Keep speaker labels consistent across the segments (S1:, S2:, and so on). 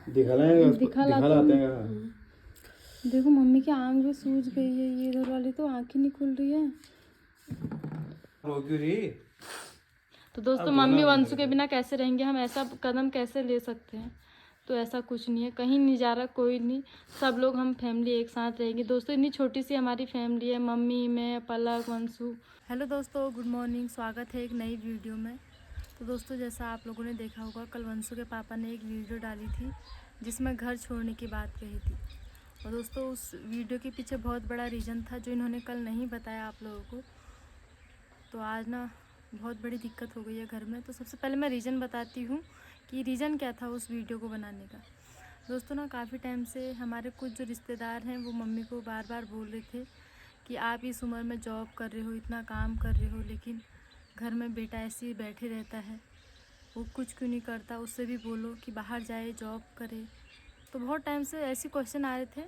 S1: दिखा लाते हैं। देखो मम्मी की आँख भी सूज गई है, ये इधर वाली तो आँख ही नहीं खुल रही है। तो दोस्तों मम्मी वंशु के बिना कैसे रहेंगे, हम ऐसा कदम कैसे ले सकते हैं। तो ऐसा कुछ नहीं है, कहीं नहीं जा रहा, कोई नहीं, सब लोग हम फैमिली एक साथ रहेंगे। दोस्तों इतनी छोटी सी हमारी फैमिली है, मम्मी, मैं, पलक, वंशु। हेलो दोस्तों, गुड मॉर्निंग, स्वागत है एक नई वीडियो में। तो दोस्तों जैसा आप लोगों ने देखा होगा, कल वंशु के पापा ने एक वीडियो डाली थी जिसमें घर छोड़ने की बात कही थी। और दोस्तों उस वीडियो के पीछे बहुत बड़ा रीज़न था जो इन्होंने कल नहीं बताया आप लोगों को। तो आज ना बहुत बड़ी दिक्कत हो गई है घर में। तो सबसे पहले मैं रीज़न बताती हूँ कि रीज़न क्या था उस वीडियो को बनाने का। दोस्तों ना काफ़ी टाइम से हमारे कुछ जो रिश्तेदार हैं वो मम्मी को बार बार बोल रहे थे कि आप इस उम्र में जॉब कर रहे हो, इतना काम कर रहे हो, लेकिन घर में बेटा ऐसे ही बैठे रहता है, वो कुछ क्यों नहीं करता, उससे भी बोलो कि बाहर जाए, जॉब करे। तो बहुत टाइम से ऐसे क्वेश्चन आ रहे थे।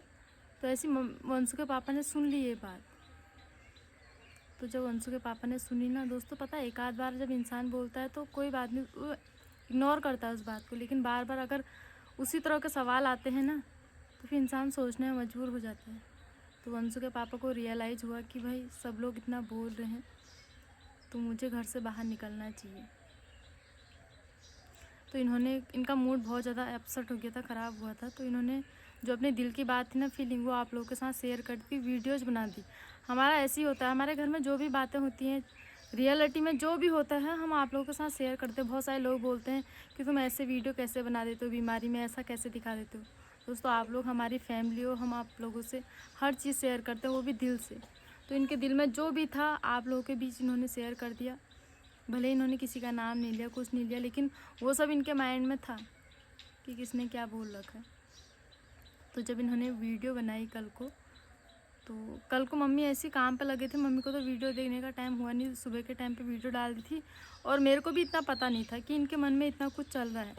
S1: तो ऐसी वंशु के पापा ने सुन ली ये बात। तो जब वंशु के पापा ने सुनी ना दोस्तों, पता है एक आध बार जब इंसान बोलता है तो कोई बात नहीं, वो इग्नोर करता है उस बात को, लेकिन बार बार अगर उसी तरह के सवाल आते हैं ना तो फिर इंसान सोचने में मजबूर हो जाता है। तो वंशु के पापा को रियलाइज़ हुआ कि भाई सब लोग इतना बोल रहे हैं तो मुझे घर से बाहर निकलना चाहिए। तो इनका मूड बहुत ज़्यादा अपसेट हो गया था, ख़राब हुआ था। तो इन्होंने जो अपने दिल की बात थी ना, फीलिंग, वो आप लोगों के साथ शेयर कर दी, वीडियोज़ बना दी। हमारा ऐसे ही होता है, हमारे घर में जो भी बातें होती हैं, रियलिटी में जो भी होता है, हम आप लोगों के साथ शेयर करते हैं। बहुत सारे लोग बोलते हैं कि तुम ऐसे वीडियो कैसे बना देते हो, बीमारी में ऐसा कैसे दिखा देते हो। दोस्तों आप लोग हमारी फैमिली हो, हम आप लोगों से हर चीज़ शेयर करते हैं, वो भी दिल से। तो इनके दिल में जो भी था आप लोगों के बीच इन्होंने शेयर कर दिया। भले इन्होंने किसी का नाम नहीं लिया, कुछ नहीं लिया, लेकिन वो सब इनके माइंड में था कि किसने क्या बोल रखा है। तो जब इन्होंने वीडियो बनाई कल को, तो कल को मम्मी ऐसे काम पे लगे थे, मम्मी को तो वीडियो देखने का टाइम हुआ नहीं, सुबह के टाइम पे वीडियो डाल दी थी। और मेरे को भी इतना पता नहीं था कि इनके मन में इतना कुछ चल रहा है,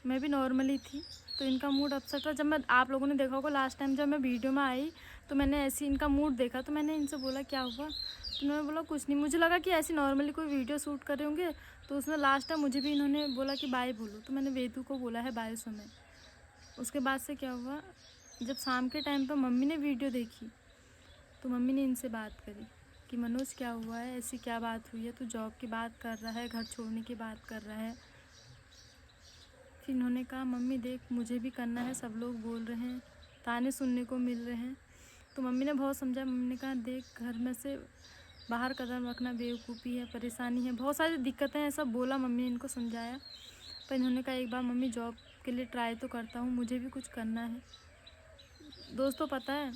S1: मैं भी नॉर्मली थी। तो इनका मूड अपसेट था। जब मैं, आप लोगों ने देखा होगा लास्ट टाइम जब मैं वीडियो में आई तो मैंने ऐसे इनका मूड देखा, तो मैंने इनसे बोला क्या हुआ, तो उन्होंने बोला कुछ नहीं। मुझे लगा कि ऐसी नॉर्मली कोई वीडियो शूट कर रहे होंगे। तो उसमें लास्ट टाइम मुझे भी इन्होंने बोला कि बाय बोलो, तो मैंने वेदू को बोला है बाय समय। उसके बाद से क्या हुआ, जब शाम के टाइम पर मम्मी ने वीडियो देखी तो मम्मी ने इनसे बात करी कि मनोज क्या हुआ है, ऐसी क्या बात हुई है, तू जॉब की बात कर रहा है, घर छोड़ने की बात कर रहा है। फिर इन्होंने कहा मम्मी देख मुझे भी करना है, सब लोग बोल रहे हैं, ताने सुनने को मिल रहे हैं। तो मम्मी ने बहुत समझाया। मम्मी ने कहा देख घर में से बाहर कदम रखना बेवकूफ़ी है, परेशानी है, बहुत सारी दिक्कतें हैं, सब बोला, मम्मी ने इनको समझाया। पर इन्होंने कहा एक बार मम्मी जॉब के लिए ट्राई तो करता हूँ, मुझे भी कुछ करना है। दोस्तों पता है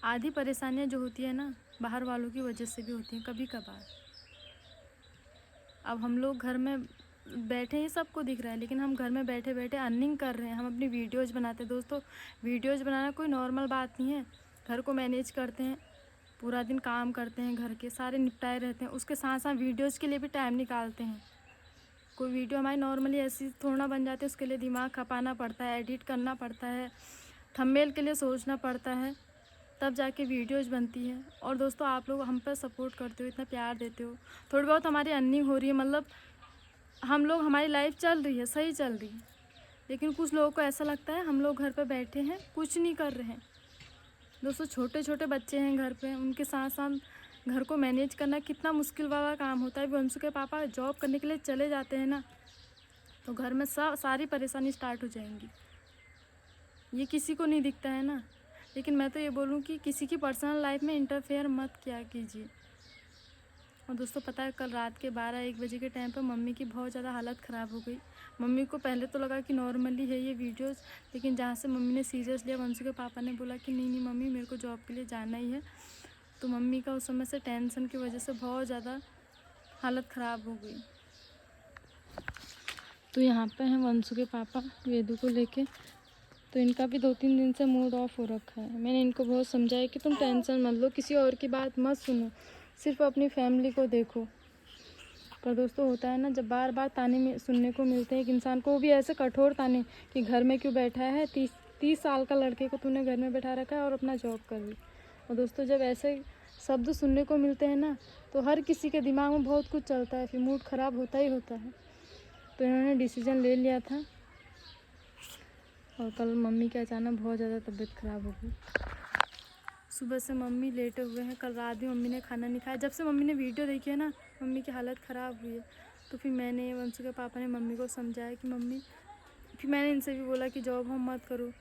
S1: आधी परेशानियाँ जो होती है ना बाहर वालों की वजह से भी होती हैं कभी कभार। अब हम लोग घर में बैठे ही सबको दिख रहा है, लेकिन हम घर में बैठे बैठे अर्निंग कर रहे हैं, हम अपनी वीडियोज़ बनाते हैं। दोस्तों वीडियोज़ बनाना कोई नॉर्मल बात नहीं है। घर को मैनेज करते हैं, पूरा दिन काम करते हैं, घर के सारे निपटाए रहते हैं, उसके साथ साथ वीडियोज़ के लिए भी टाइम निकालते हैं। कोई वीडियो हमारी नॉर्मली ऐसी थोड़ा बन जाती है, उसके लिए दिमाग खपाना पड़ता है, एडिट करना पड़ता है, थंबनेल के लिए सोचना पड़ता है, तब जाके वीडियोज़ बनती है। और दोस्तों आप लोग हम पर सपोर्ट करते हो, इतना प्यार देते हो, थोड़ी बहुत हमारी अर्निंग हो रही है, मतलब हम लोग, हमारी लाइफ चल रही है, सही चल रही है। लेकिन कुछ लोगों को ऐसा लगता है हम लोग घर पे बैठे हैं, कुछ नहीं कर रहे हैं। दोस्तों छोटे छोटे बच्चे हैं घर पे, उनके साथ साथ घर को मैनेज करना कितना मुश्किल वाला काम होता है। वंशु के पापा जॉब करने के लिए चले जाते हैं ना, तो घर में सारी परेशानी स्टार्ट हो जाएंगी। ये किसी को नहीं दिखता है ना, लेकिन मैं तो ये बोलूँ कि किसी की पर्सनल लाइफ में इंटरफेयर मत किया कीजिए। और दोस्तों पता है कल रात के 12-1 बजे के टाइम पर मम्मी की बहुत ज़्यादा हालत ख़राब हो गई। मम्मी को पहले तो लगा कि नॉर्मली है ये वीडियोज़, लेकिन जहाँ से मम्मी ने सीरियस लिया, वंशु के पापा ने बोला कि नहीं नहीं मम्मी मेरे को जॉब के लिए जाना ही है। तो मम्मी का उस समय से टेंशन की वजह से बहुत ज़्यादा हालत ख़राब हो गई। तो यहाँ पे हैं वंशु के पापा वेदू को लेके। तो इनका भी 2-3 दिन से मूड ऑफ हो रखा है। मैंने इनको बहुत समझाया कि तुम टेंशन मत लो, किसी और की बात मत सुनो, सिर्फ अपनी फैमिली को देखो। पर दोस्तों होता है ना, जब बार बार ताने सुनने को मिलते हैं एक इंसान को, वो भी ऐसे कठोर ताने कि घर में क्यों बैठा है, 30 साल का लड़के को तूने घर में बैठा रखा है और अपना जॉब कर ली। और दोस्तों जब ऐसे शब्द सुनने को मिलते हैं ना, तो हर किसी के दिमाग में बहुत कुछ चलता है, फिर मूड ख़राब होता ही होता है। तो इन्होंने डिसीज़न ले लिया था और कल मम्मी के अचानक बहुत ज़्यादा तबीयत ख़राब हो गई। सुबह से मम्मी लेटे हुए हैं। कल रात भी मम्मी ने खाना नहीं खाया। जब से मम्मी ने वीडियो देखी है ना, मम्मी की हालत ख़राब हुई है। तो फिर मैंने, वंशु के पापा ने मम्मी को समझाया कि मम्मी, फिर मैंने इनसे भी बोला कि जॉब हम मत करो,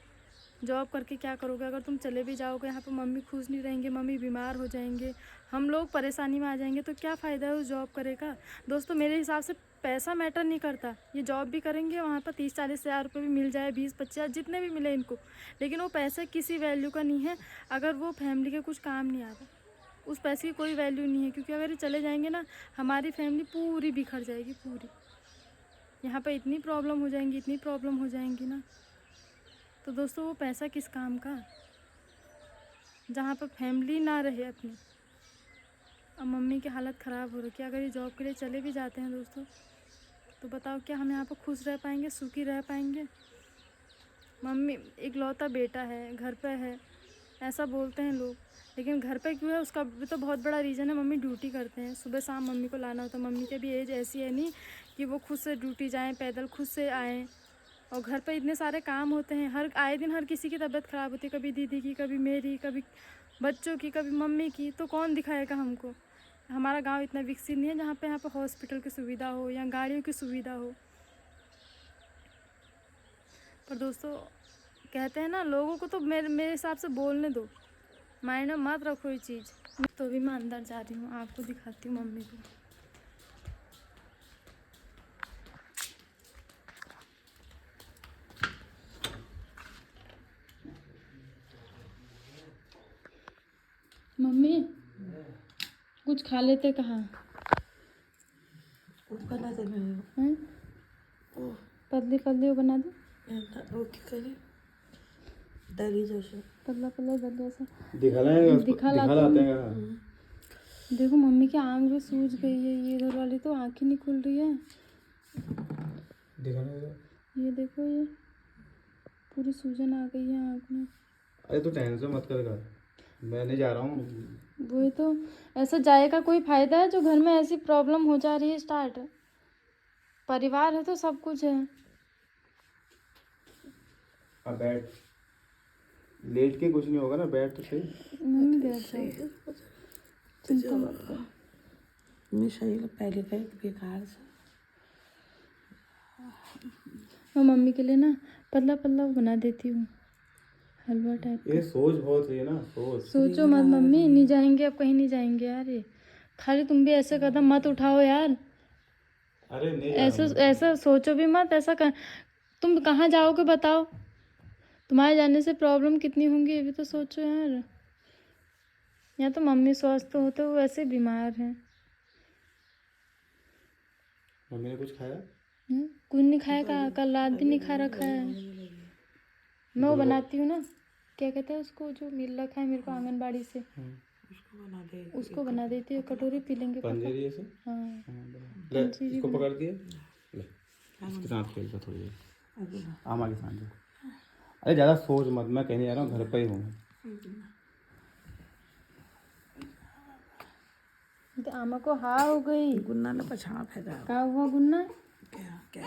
S1: जॉब करके क्या करोगे, अगर तुम चले भी जाओगे यहाँ पर मम्मी खुश नहीं रहेंगे, मम्मी बीमार हो जाएंगे, हम लोग परेशानी में आ जाएंगे, तो क्या फ़ायदा है उस जॉब करे का। दोस्तों मेरे हिसाब से पैसा मैटर नहीं करता। ये जॉब भी करेंगे वहाँ पर 30-40 हज़ार रुपये भी मिल जाए, 20-25 जितने भी मिले इनको, लेकिन वो पैसे किसी वैल्यू का नहीं है अगर वो फैमिली के कुछ काम नहीं आता। उस पैसे की कोई वैल्यू नहीं है, क्योंकि अगर ये चले जाएंगे ना, हमारी फैमिली पूरी बिखर जाएगी पूरी। यहाँ पर इतनी प्रॉब्लम हो जाएंगी, इतनी प्रॉब्लम हो जाएंगी ना। तो दोस्तों वो पैसा किस काम का, जहाँ पर फैमिली ना रहे अपनी। अब मम्मी की हालत ख़राब हो रखी है। अगर ये जॉब के लिए चले भी जाते हैं दोस्तों, तो बताओ क्या हम यहाँ पर खुश रह पाएंगे, सुखी रह पाएंगे। मम्मी इकलौता बेटा है, घर पे है, ऐसा बोलते हैं लोग, लेकिन घर पे क्यों है उसका भी तो बहुत बड़ा रीज़न है। मम्मी ड्यूटी करते हैं, सुबह शाम मम्मी को लाना होता है। मम्मी की भी एज ऐसी है नहीं कि वो खुद से ड्यूटी जाएँ, पैदल खुद से आएँ। और घर पे इतने सारे काम होते हैं, हर आए दिन हर किसी की तबीयत ख़राब होती है, कभी दीदी की, कभी मेरी, कभी बच्चों की, कभी मम्मी की। तो कौन दिखाएगा हमको। हमारा गांव इतना विकसित नहीं है जहाँ पे यहाँ पे हॉस्पिटल की सुविधा हो या गाड़ियों की सुविधा हो। पर दोस्तों कहते हैं ना, लोगों को तो मेरे हिसाब से बोलने दो, मायने मत रखो ये चीज़। तो अभी मैं अंदर जा रही हूँ, आपको दिखाती हूँ मम्मी को। मम्मी कुछ खा लेते कहाँ
S2: बना दे
S1: हैं, पतली पतली वो बना दो,
S2: वो क्या करे दही जैसे
S1: पतला पतला दलिया सा
S3: दिखा लाते हैं।
S1: देखो मम्मी की आँख भी सूज गई है, ये इधर वाली तो आँख ही नहीं खुल रही है। ये देखो, ये पूरी सूजन आ गई है आँख में।
S3: अरे तो टेंशन मत कर, मैं नहीं जा रहा हूँ।
S1: वही तो, ऐसा जाए का कोई फायदा है जो घर में ऐसी प्रॉब्लम हो जा रही है स्टार्ट। परिवार है तो सब कुछ है।
S3: अब बैठ, लेट के कुछ नहीं होगा ना, बैठ तो सही।
S1: मम्मी बैठ जाओ, चिंता मत करो।
S2: मैं सही पहले कही बेकार से
S1: मैं मम्मी के लिए ना पतला पतला बना देती हूँ, हलवा टाइप।
S3: ये सोच बहुत रही है ना,
S1: सोचो मत मम्मी, नहीं जाएंगे अब, कहीं नहीं जाएंगे यार। ये खाली तुम भी ऐसे कदम मत उठाओ यार।
S3: अरे नहीं
S1: ऐसा सोचो भी मत, तुम कहाँ जाओगे बताओ, तुम्हारे जाने से प्रॉब्लम कितनी होंगी ये भी तो सोचो यार। या तो मम्मी स्वस्थ होते, वो वैसे बीमार हैं।
S3: मम्मी ने कुछ खाया?
S1: कुछ नहीं खाया, कल रात भी नहीं खा रखा है। मैं वो बनाती हूँ ना, क्या कहते हैं उसको, जो मिल रखा है मेरे को आंगनबाड़ी से, उसको बना देती है, कटोरी पी लेंगे
S3: पंजेरी ऐसे।
S1: हाँ
S3: ले इसको पकड़ दिए, ले इसके साथ खेल कर थोड़ी देर, आमा के साथ जा। अरे ज़्यादा सोच मत, मैं कहीं नहीं जा रहा हूँ, घर पे ही हूँ।
S1: तो आमा को हाँ हो गई,
S2: गुन्ना ना पछाड़ फेंका
S1: क्या हुआ गुन्ना,
S2: क्या क्या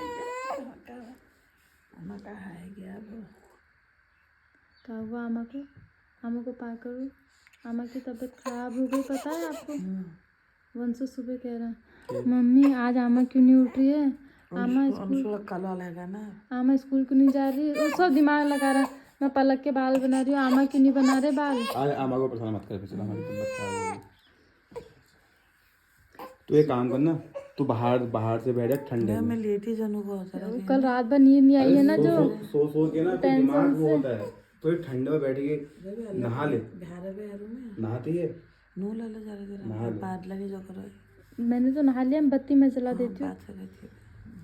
S2: आमा का है गया वो
S1: क्या हुआ आमा को पा करो। आमा की तबीयत खराब हो गई, पता है आपको। वंशु सुबह कह रहा है मम्मी आज आमा क्यों नहीं उठ रही है, आमा स्कूल
S2: काला लगा ना,
S1: आमा स्कूल क्यों नहीं जा रही है। वो सब दिमाग लगा रहा है, मैं पलक के बाल बना रही हूँ, आमा क्यों नहीं बना रहे बाल।
S3: आमा को परेशान मत कर, आमा की तबीयत खराब हो गई। तू एक काम करना, तू बाहर से बैठ जा ठंडे में।
S2: मैं लेट ही जानू को
S1: कल रात भर नींद नहीं आई है ना, जो
S3: सो के ना दिमाग वो होता है, तो ठंडे में बैठ के नहा ले। नहाती है
S2: नू ले ले जरा बात लगी जो करो।
S1: मैंने तो नहा लिया, बत्ती मैं जला देती हूँ।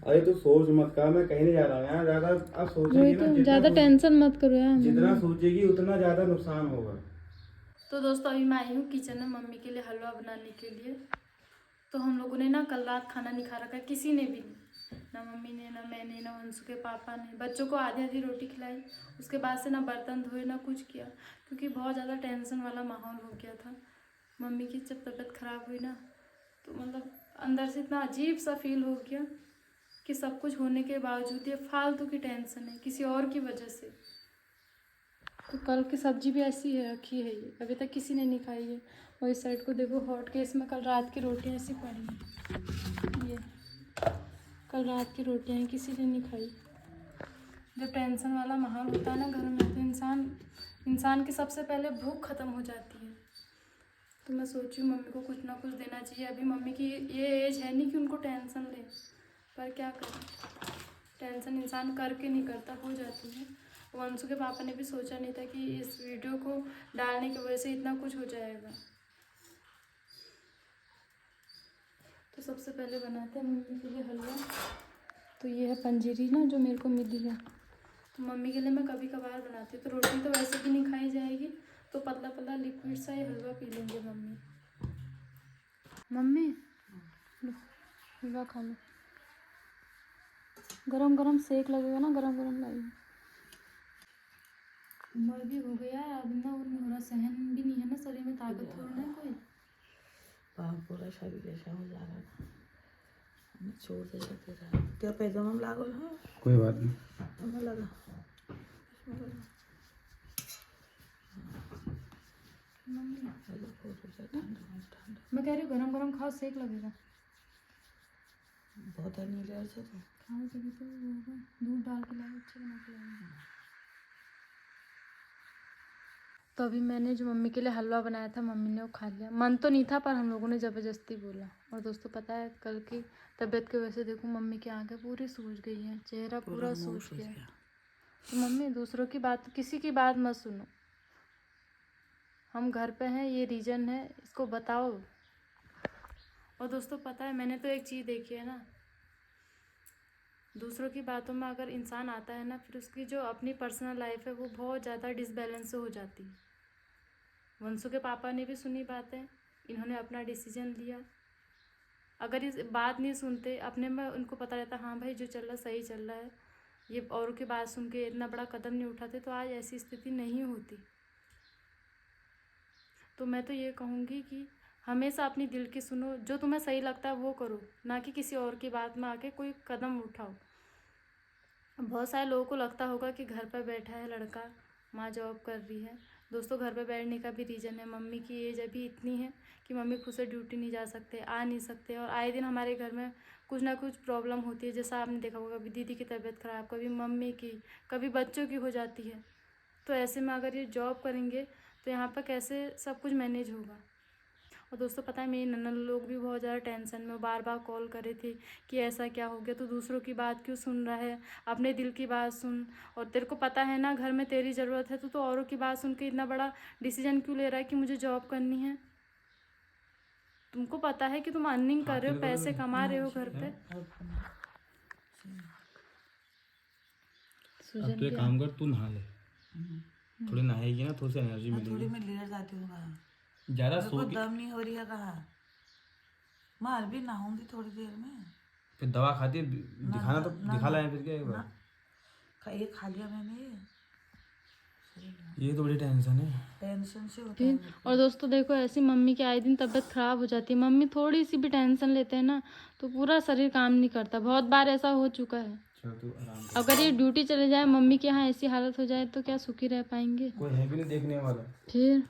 S3: अरे तो सोच मत कर, मैं कहीं नहीं जा रहा हूँ यार, ज्यादा अब सोचेगी ना,
S1: ज्यादा टेंशन मत करो यार,
S3: जितना सोचेगी उतना ज्यादा नुकसान होगा।
S1: तो दोस्तों अभी मैं आई हूँ किचन में मम्मी के लिए हलवा बनाने के लिए। तो हम लोगों ने ना कल रात खाना नहीं खा रखा, किसी ने भी नहीं, ना मम्मी ने, ना मैंने, ना वंशु के पापा ने। बच्चों को आधी आधी रोटी खिलाई, उसके बाद से ना बर्तन धोए ना कुछ किया, क्योंकि बहुत ज़्यादा टेंशन वाला माहौल हो गया था। मम्मी की जब तबीयत ख़राब हुई ना, तो मतलब अंदर से इतना अजीब सा फील हो गया कि सब कुछ होने के बावजूद ये फालतू की टेंशन है किसी और की वजह से। तो कल की सब्जी भी ऐसी है रखी है, ये अभी तक किसी ने नहीं खाई है। और इस साइड को देखो हॉट केस में कल रात की रोटियां ऐसी पड़ी हैं, ये कल रात की रोटियां हैं, किसी ने नहीं खाई। जब टेंशन वाला माहौल होता है ना घर में तो इंसान की सबसे पहले भूख ख़त्म हो जाती है। तो मैं सोची मम्मी को कुछ ना कुछ देना चाहिए। अभी मम्मी की ये एज है नहीं कि उनको टेंशन ले, पर क्या करें, टेंशन इंसान करके नहीं करता, हो जाती है। वंशु के पापा ने भी सोचा नहीं था कि इस वीडियो को डालने की वजह से इतना कुछ हो जाएगा। तो सबसे पहले बनाते हैं मम्मी के लिए हलवा। तो ये है पंजीरी ना जो मेरे को मिली है, तो मम्मी के लिए मैं कभी कभार बनाती हूँ। तो रोटी तो वैसे भी नहीं खाई जाएगी, तो पतला पतला लिक्विड सा ये हलवा पी लेंगे मम्मी। मम्मी लो हलवा खा लो, गरम गरम सेक लगेगा ना, गरम गरम लगेगा। उम्र भी हो गया अब ना, और नहीं हो रहा, सहन भी नहीं है ना शरीर में, ताकत थोड़ी ना कोई।
S2: पूरा शरीर ऐसा हो जा रहा है, छोड़ दे सकते रहा। क्या पैजामा में लागल है?
S3: कोई बात नहीं,
S2: हमें लगा
S1: मम्मी मैं कह रही हूँ गरम गरम खाओ, सेक लगेगा।
S2: बहुत नहीं ले से तो
S1: खाओ तभी तो वो होगा, दूध डाल के लाओ, अच्छा बना के लाओ। तो अभी मैंने जो मम्मी के लिए हलवा बनाया था मम्मी ने वो खा लिया। मन तो नहीं था पर हम लोगों ने ज़बरदस्ती बोला। और दोस्तों पता है कल की तबीयत की वजह से देखो मम्मी की आंखें पूरी सूज गई हैं, चेहरा पूरा सूज गया। तो मम्मी दूसरों की बात, किसी की बात मत सुनो, हम घर पे हैं, ये रीज़न है, इसको बताओ। और दोस्तों पता है मैंने तो एक चीज़ देखी है ना, दूसरों की बातों में अगर इंसान आता है ना, फिर उसकी जो अपनी पर्सनल लाइफ है वो बहुत ज़्यादा डिसबैलेंस हो जाती है। वंशु के पापा ने भी सुनी बातें, इन्होंने अपना डिसीजन लिया। अगर इस बात नहीं सुनते, अपने में उनको पता रहता हाँ भाई जो चल रहा सही चल रहा है, ये औरों की बात सुन के इतना बड़ा कदम नहीं उठाते, तो आज ऐसी स्थिति नहीं होती। तो मैं तो ये कहूँगी कि हमेशा अपनी दिल की सुनो, जो तुम्हें सही लगता है वो करो, ना कि किसी और की बात में आके कोई कदम उठाओ। बहुत सारे लोगों को लगता होगा कि घर पर बैठा है लड़का, माँ जॉब कर रही है। दोस्तों घर पर बैठने का भी रीज़न है, मम्मी की एज अभी इतनी है कि मम्मी खुद से ड्यूटी नहीं जा सकते, आ नहीं सकते, और आए दिन हमारे घर में कुछ ना कुछ प्रॉब्लम होती है। जैसा आपने देखा होगा, कभी दीदी की तबीयत ख़राब, कभी मम्मी की, कभी बच्चों की हो जाती है। तो ऐसे में अगर ये जॉब करेंगे तो यहाँ पर कैसे सब कुछ मैनेज होगा। और दोस्तों पता है मेरी ननद लोग भी बहुत ज़्यादा टेंशन में, बार बार कॉल करे थे कि ऐसा क्या हो गया, तो दूसरों की बात क्यों सुन रहा है, अपने दिल की बात सुन। और तेरे को पता है ना घर में तेरी ज़रूरत है, तो औरों की बात सुन के इतना बड़ा डिसीजन क्यों ले रहा है कि मुझे जॉब करनी है। तुमको पता है कि तुम अर्निंग कर रहे हो, पैसे कमा रहे हो घर पे।
S3: अब तो एक काम कर, तू नहा ले, थोड़ी नहाएगी ना थोड़ी सी एनर्जी
S2: थोड़ी
S3: मिलेगी।
S2: मैं लेट जाती हूँ कहा,
S3: ज़्यादा सो के
S2: दम नहीं हो रही है कहा, मैं भी नहाऊंगी थोड़ी देर में।
S3: फिर दवा खाती है, दिखाना तो दिखा लाए फिर क्या एक बार।
S2: ये खा लिया मैंने,
S3: ये तो बड़ी टेंशन है,
S2: टेंशन से होता
S1: फिर
S2: है।
S1: और दोस्तों देखो ऐसी मम्मी की आए दिन तबीयत ख़राब हो जाती है। मम्मी थोड़ी सी भी टेंशन लेते हैं ना तो पूरा शरीर काम नहीं करता, बहुत बार ऐसा हो चुका है।
S3: तू आराम कर।
S1: अगर ये ड्यूटी चले जाए, मम्मी के यहाँ ऐसी हालत हो जाए तो क्या सुखी रह पाएंगे।
S3: कोई है भी नहीं देखने वाला।
S1: फिर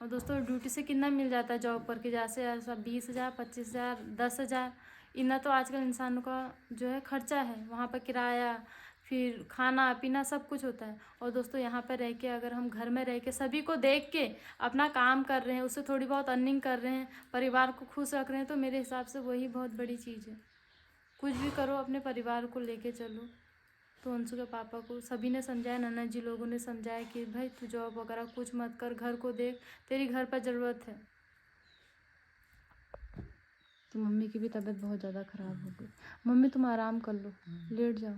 S1: और दोस्तों ड्यूटी से कितना मिल जाता है जॉब करके, जैसे ऐसा 20,000, 25,000, 10,000, इतना तो आजकल इंसानों का जो है खर्चा है, वहाँ पर किराया, फिर खाना पीना सब कुछ होता है। और दोस्तों यहाँ पर रह के अगर हम घर में रह के सभी को देख के अपना काम कर रहे हैं, उससे थोड़ी बहुत अर्निंग कर रहे हैं, परिवार को खुश रख रहे हैं, तो मेरे हिसाब से वही बहुत बड़ी चीज़ है। कुछ भी करो अपने परिवार को लेके चलो। तो अंशु के पापा को सभी ने समझाया, ननद जी लोगों ने समझाया कि भाई तू जॉब वगैरह कुछ मत कर, घर को देख, तेरी घर पर ज़रूरत है। तो मम्मी की भी तबीयत बहुत ज़्यादा ख़राब हो गई। मम्मी तुम आराम कर लो, लेट जाओ।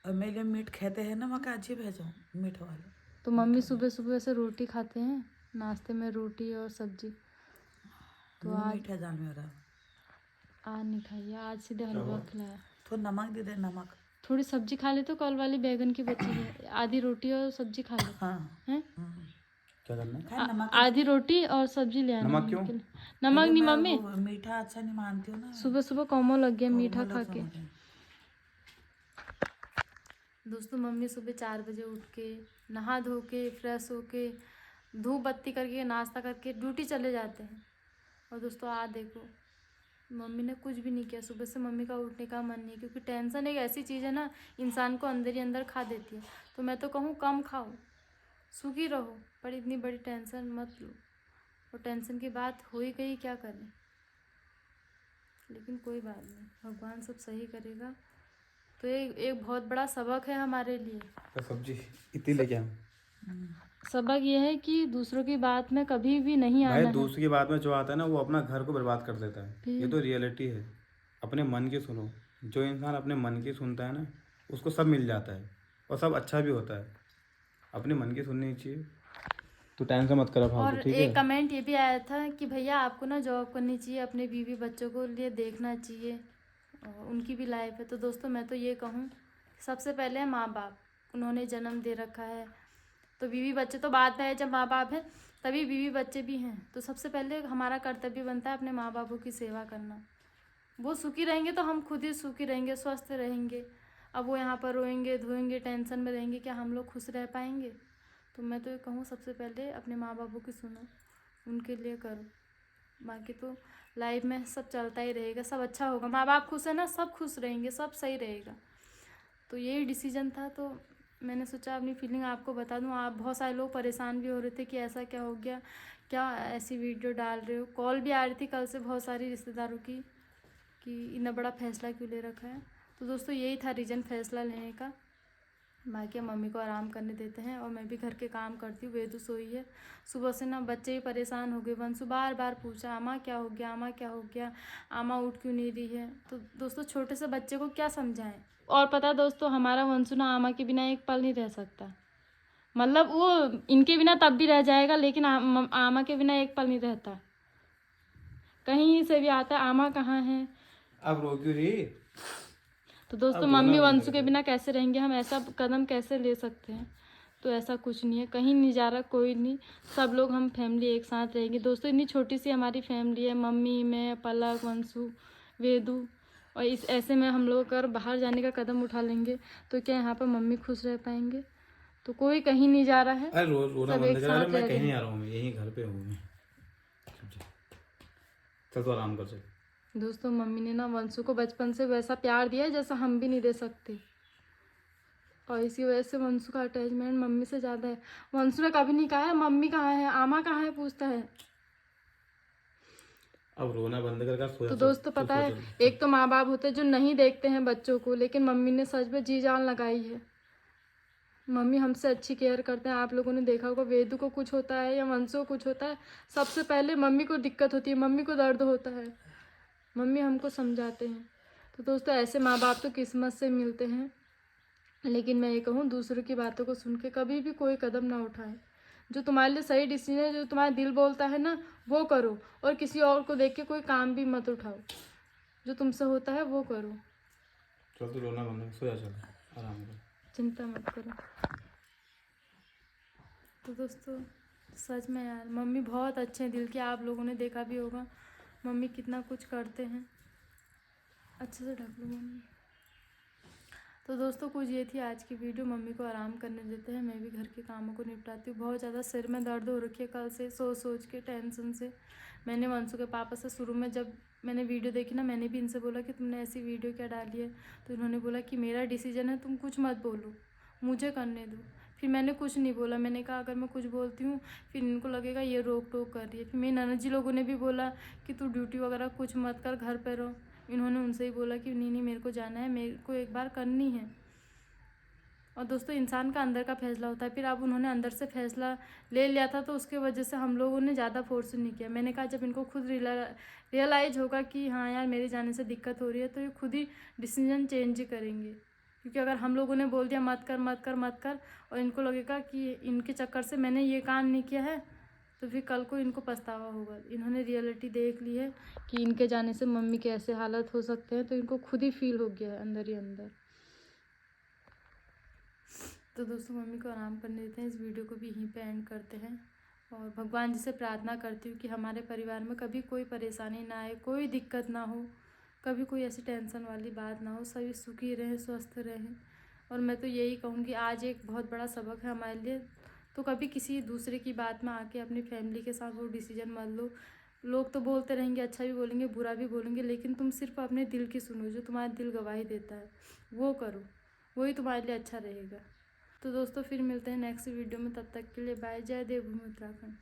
S2: और मेरे मीट खाते हैं ना, मैं काजी भेजो मीठ वाले।
S1: तो मम्मी सुबह सुबह से रोटी खाते हैं, नाश्ते में रोटी और सब्जी। तो आज
S2: मीठा जान मेरा
S1: आज नहीं खाइए, आज सीधे हलवा खिलाया।
S2: तो नमक दे दे, नमक।
S1: थोड़ी सब्जी खा ले, तो कल वाली बैगन की बची है, आधी रोटी और सब्जी खा ले।
S2: हाँ
S1: हैं
S3: क्या करना है?
S2: खाए नमक
S1: आधी रोटी और सब्जी ले आना
S3: नमक क्यों?
S1: मम्मी के लिए। नमक नहीं
S2: मैं
S1: मम्मी,
S2: वो मीठा अच्छा नहीं मानती हूँ ना।
S1: सुबह सुबह कॉमो लग गया मीठा
S2: कोमल
S1: खा
S2: तो
S1: के।
S2: मुझे।
S1: दोस्तों मम्मी सुबह 4 बजे उठ के नहा धो के फ्रेश होके धूप बत्ती करके नाश्ता करके ड्यूटी चले जाते हैं। और दोस्तों आज देखो मम्मी ने कुछ भी नहीं किया। सुबह से मम्मी का उठने का मन नहीं है, क्योंकि टेंशन एक ऐसी चीज़ है ना, इंसान को अंदर ही अंदर खा देती है। तो मैं तो कहूँ कम खाओ, सुखी रहो, पर इतनी बड़ी टेंशन मत लो। और टेंशन की बात हो ही गई, क्या करें। लेकिन कोई बात नहीं, भगवान सब सही करेगा। तो ये एक बहुत बड़ा सबक है हमारे लिए।
S3: तो सब्जी इतनी लेके आऊँ?
S1: सबक ये है कि दूसरों की बात में कभी भी नहीं
S3: भाई
S1: आना है।
S3: दूसरी की बात में जो आता है ना वो अपना घर को बर्बाद कर देता है। ये तो रियलिटी है। अपने मन की सुनो। जो इंसान अपने मन की सुनता है ना उसको सब मिल जाता है और सब अच्छा भी होता है। अपने मन की सुननी चाहिए। तो टेंशन मत करो फालतू,
S1: और
S3: ठीक
S1: एक
S3: है?
S1: कमेंट ये भी आया था कि भैया आपको ना जॉब करनी चाहिए, अपने बीवी बच्चों को लिए देखना चाहिए, और उनकी भी लाइफ है। तो दोस्तों मैं तो ये कहूँ, सबसे पहले माँ बाप, उन्होंने जन्म दे रखा है। तो बीवी बच्चे तो बाद में है, जब माँ बाप है तभी बीवी बच्चे भी हैं। तो सबसे पहले हमारा कर्तव्य बनता है अपने माँ बापों की सेवा करना। वो सुखी रहेंगे तो हम खुद ही सुखी रहेंगे, स्वस्थ रहेंगे। अब वो यहाँ पर रोएंगे धोएंगे टेंशन में रहेंगे, क्या हम लोग खुश रह पाएंगे? तो मैं तो ये कहूँ सबसे पहले अपने माँ बापों की सुनो, उनके लिए करो। बाकी तो लाइफ में सब चलता ही रहेगा, सब अच्छा होगा। माँ बाप खुश है ना, सब खुश रहेंगे, सब सही रहेगा। तो यही डिसीजन था। तो मैंने सोचा अपनी फीलिंग आपको बता दूं। आप बहुत सारे लोग परेशान भी हो रहे थे कि ऐसा क्या हो गया, क्या ऐसी वीडियो डाल रहे हो। कॉल भी आ रही थी कल से बहुत सारी रिश्तेदारों की कि इतना बड़ा फैसला क्यों ले रखा है। तो दोस्तों यही था रीज़न फैसला लेने का। बाकी मम्मी को आराम करने देते हैं और मैं भी घर के काम करती हूँ। वेदू सोई है। सुबह से ना बच्चे ही परेशान हो गए। वंशु बार बार पूछा आमा क्या हो गया, आमा क्या हो गया, आमा उठ क्यों नहीं रही है। तो दोस्तों छोटे से बच्चे को क्या समझाएं। और पता है दोस्तों, हमारा वंशु ना आमा के बिना एक पल नहीं रह सकता। मतलब वो इनके बिना तब भी रह जाएगा, लेकिन आमा के बिना एक पल नहीं रहता। कहीं से भी आता है आमा कहाँ है।
S3: अब रो क्यों रही?
S1: तो दोस्तों
S3: अब रोना
S1: मम्मी
S3: बंद
S1: वंशु
S3: कर
S1: के
S3: दो।
S1: बिना कैसे रहेंगे, हम ऐसा कदम कैसे ले सकते हैं। तो ऐसा कुछ नहीं है, कहीं नहीं जा रहा कोई नहीं, सब लोग हम फैमिली एक साथ रहेंगे। दोस्तों इतनी छोटी सी हमारी फैमिली है, मम्मी मैं पलक वंशु वेदू। और इस ऐसे में हम लोग अगर बाहर जाने का कदम उठा लेंगे तो क्या यहाँ पर मम्मी खुश रह पाएंगे? तो कोई कहीं नहीं जा रहा है,
S3: अरे रोना
S1: सब
S3: बंद
S1: एक
S3: कर। अरे
S1: साथ
S3: मैं
S1: रह रहे
S3: कहीं नहीं
S1: हैं।
S3: आ रहा हूँ, मैं यहीं घर पे हूँ मैं। चल तो आराम कर चल।
S1: दोस्तों मम्मी ने ना वंशु को बचपन से वैसा प्यार दिया है जैसा हम भी नहीं दे सकते, और इसी वजह से वंशु का अटैचमेंट मम्मी से ज़्यादा है। वंशु ने कभी नहीं कहा है मम्मी कहाँ है, आमा कहाँ है पूछता है।
S3: अब रोना बंद कर सो जा।
S1: तो दोस्तों पता है, एक तो माँ बाप होते हैं जो नहीं देखते हैं बच्चों को, लेकिन मम्मी ने सच में जी जान लगाई है। मम्मी हमसे अच्छी केयर करते हैं। आप लोगों ने देखा होगा, वेदू को कुछ होता है या वंशु को कुछ होता है, सबसे पहले मम्मी को दिक्कत होती है, मम्मी को दर्द होता है, मम्मी हमको समझाते हैं। तो दोस्तों ऐसे माँ बाप तो किस्मत से मिलते हैं। लेकिन मैं ये कहूँ, दूसरों की बातों को सुन के कभी भी कोई कदम ना उठाए। जो तुम्हारे लिए सही डिसीजन है, जो तुम्हारा दिल बोलता है ना, वो करो। और किसी और को देख के कोई काम भी मत उठाओ। जो तुमसे होता है वो करो।
S3: चल तो रोना बंद कर, सो जा, चल आराम कर।
S1: चिंता मत करो। तो दोस्तों सच में यार मम्मी बहुत अच्छे हैं दिल के। आप लोगों ने देखा भी होगा मम्मी कितना कुछ करते हैं। अच्छे से ढक लो मम्मी। तो दोस्तों कुछ ये थी आज की वीडियो। मम्मी को आराम करने देते हैं, मैं भी घर के कामों को निपटाती हूँ। बहुत ज़्यादा सिर में दर्द हो रखी है कल से, सोच के टेंशन से। मैंने वंशु के पापा से शुरू में जब मैंने वीडियो देखी ना, मैंने भी इनसे बोला कि तुमने ऐसी वीडियो क्या डाली है। तो इन्होंने बोला कि मेरा डिसीजन है, तुम कुछ मत बोलो, मुझे करने दो। फिर मैंने कुछ नहीं बोला। मैंने कहा अगर मैं कुछ बोलती हूँ फिर इनको लगेगा ये रोक टोक कर रही है। फिर मेरी ननद जी लोगों ने भी बोला कि तू ड्यूटी वगैरह कुछ मत कर, घर पर रहो। इन्होंने उनसे ही बोला कि नहीं मेरे को जाना है, मेरे को एक बार करनी है। और दोस्तों इंसान का अंदर का फैसला होता है। फिर अब उन्होंने अंदर से फैसला ले लिया था, तो उसके वजह से हम लोगों ने ज़्यादा फोर्स नहीं किया। मैंने कहा जब इनको खुद रियलाइज़ होगा कि हाँ यार मेरे जाने से दिक्कत हो रही है, तो ये खुद ही डिसीजन चेंज ही करेंगे। क्योंकि अगर हम लोगों ने बोल दिया मत कर मत कर मत कर, और इनको लगेगा कि इनके चक्कर से मैंने ये काम नहीं किया है, तो फिर कल को इनको पछतावा होगा। इन्होंने रियलिटी देख ली है कि इनके जाने से मम्मी के ऐसे हालत हो सकते हैं, तो इनको खुद ही फील हो गया है अंदर ही अंदर। तो दोस्तों मम्मी को आराम करने देते हैं। इस वीडियो को भी यहीं पे एंड करते हैं। और भगवान जी से प्रार्थना करती हूँ कि हमारे परिवार में कभी कोई परेशानी ना आए, कोई दिक्कत ना हो, कभी कोई ऐसी टेंशन वाली बात ना हो, सभी सुखी रहें, स्वस्थ रहें। और मैं तो यही कहूँगी, आज एक बहुत बड़ा सबक है हमारे लिए, तो कभी किसी दूसरे की बात में आके अपनी फैमिली के साथ वो डिसीजन मत लो। लोग तो बोलते रहेंगे, अच्छा भी बोलेंगे, बुरा भी बोलेंगे, लेकिन तुम सिर्फ अपने दिल की सुनो, जो तुम्हारा दिल गवाही देता है वो करो, वही तुम्हारे लिए अच्छा रहेगा। तो दोस्तों फिर मिलते हैं नेक्स्ट वीडियो में, तब तक के लिए बाय। जय देवभूमि उत्तराखंड।